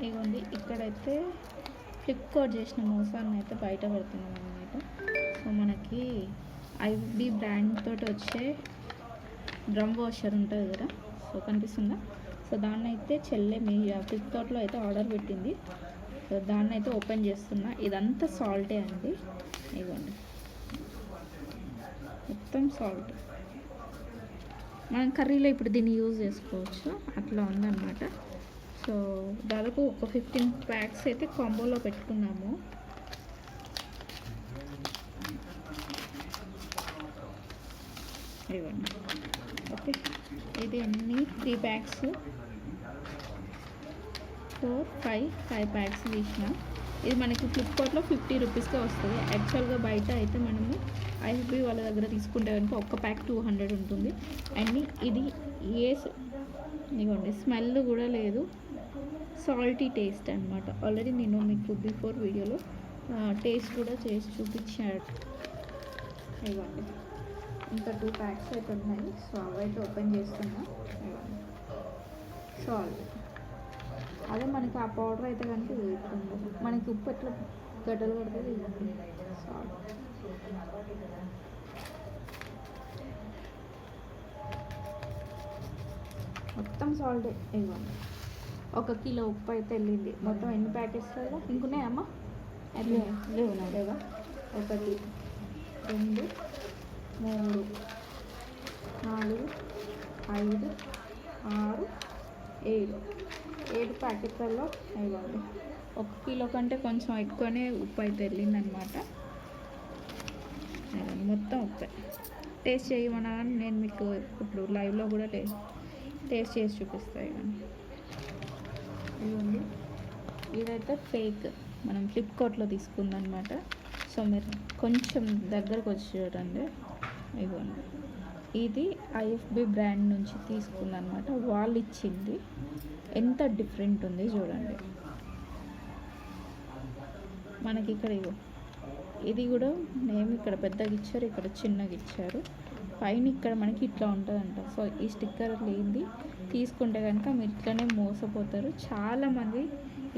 ఇగోండి ఇక్కడైతే ఫ్లిప్కార్ట్ చేసిన మోసాన్ని అయితే బయటపడుతున్నాం అన్నమాట. సో మనకి ఐబీ బ్రాండ్ తోటి వచ్చే డ్రమ్ వాషర్ ఉంటుంది కదా, సో కనిపిస్తుందా? సో దాన్ని అయితే చెల్లె మీ ఫ్లిప్కార్ట్లో అయితే ఆర్డర్ పెట్టింది. సో దాన్ని అయితే ఓపెన్ చేస్తున్నా. ఇదంతా సాల్టే అండి. ఇవ్వండి మొత్తం సాల్ట్. మనం కర్రీలో ఇప్పుడు దీన్ని యూజ్ చేసుకోవచ్చు, అట్లా ఉందన్నమాట. సో దాదాపు ఒక 15 ప్యాక్స్ అయితే కాంబోలో పెట్టుకున్నాము. ఇవ్వండి ఓకే. ఇది అన్నీ 3 ప్యాక్స్ 4 5 ప్యాక్స్ తీసిన. ఇది మనకి ఫ్లిప్కార్ట్లో 50 రూపీస్కే వస్తుంది. యాక్చువల్గా బయట అయితే మనము ఐఎఫ్బీ వాళ్ళ దగ్గర తీసుకుంటే కనుక ఒక్క ప్యాక్ 200 ఉంటుంది. అండ్ ఇది ఇదిగోండి స్మెల్ కూడా లేదు, సాల్టీ టేస్ట్ అనమాట. ఆల్రెడీ నేను మీకు బిఫోర్ వీడియోలో టేస్ట్ కూడా చేసి చూపించాడు. ఇవ్వండి ఇంకా 2 ప్యాక్స్ అయితే ఉన్నాయి. సో అవైతే ఓపెన్ చేస్తున్నా. ఇవ్వండి సాల్ట్. అదే మనకి ఆ పౌడర్ అయితే కనుక వేస్తుంది. మనకి ఉప్పు ఎట్లా గడ్డలు కడుతుంది, సాల్ట్. మొత్తం సాల్ట్. ఇవ్వండి 1 కిలో ఉప్పు అయితే వెళ్ళింది. మొత్తం ఎన్ని ప్యాకెట్స్ కదా ఇంకున్నాయమ్మా? లేవు లేవా? 1 2 3 4 5 6 7 ప్యాకెట్లలో ఇవ్వండి. 1 కిలో కంటే కొంచెం ఎక్కువనే ఉప్పు అయితే వెళ్ళిందనమాట. మొత్తం ఉప్పే. టేస్ట్ చేయమన్నా నేను మీకు ఇప్పుడు లైవ్లో కూడా టేస్ట్ చేసి చూపిస్తాను. ఇవ్వండి ఇదైతే ఫేక్, మనం ఫ్లిప్కార్ట్లో తీసుకుందనమాట. సో మీరు కొంచెం దగ్గరకు వచ్చి చూడండి. ఇవ్వండి ఇది ఐఎఫ్బి బ్రాండ్ నుంచి తీసుకుందనమాట. వాళ్ళు ఇచ్చింది. ఎంత డిఫరెంట్ ఉంది చూడండి. మనకి ఇక్కడ ఇది కూడా నేమ్ ఇక్కడ పెద్దగా ఇచ్చారు, ఇక్కడ చిన్నగా ఇచ్చారు. పైన ఇక్కడ మనకి ఇట్లా ఉంటుందంట. సో ఈ స్టిక్కర్ లేనిది తీసుకుంటే కనుక మీరు ఇట్లనే మోసపోతారు. చాలామంది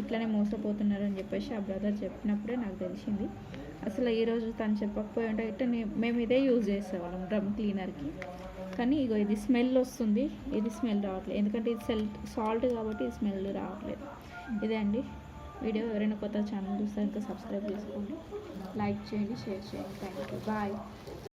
ఇట్లనే మోసపోతున్నారు అని చెప్పేసి ఆ బ్రదర్ చెప్పినప్పుడే నాకు తెలిసింది. అసలు ఈరోజు తను చెప్పకపోయి ఉంటే అయితే మేము ఇదే యూజ్ చేసేవాళ్ళం డ్రమ్ క్లీనర్కి. కానీ ఇగో ఇది స్మెల్ వస్తుంది, ఇది స్మెల్ రావట్లేదు. ఎందుకంటే ఇది సాల్ట్ కాబట్టి ఇది స్మెల్ రావట్లేదు. ఇదే అండి వీడియో. ఎవరైనా కొత్త ఛానల్ చూస్తే ఇంకా సబ్స్క్రైబ్ చేసుకోండి, లైక్ చేయండి, షేర్ చేయండి. Thank you, bye.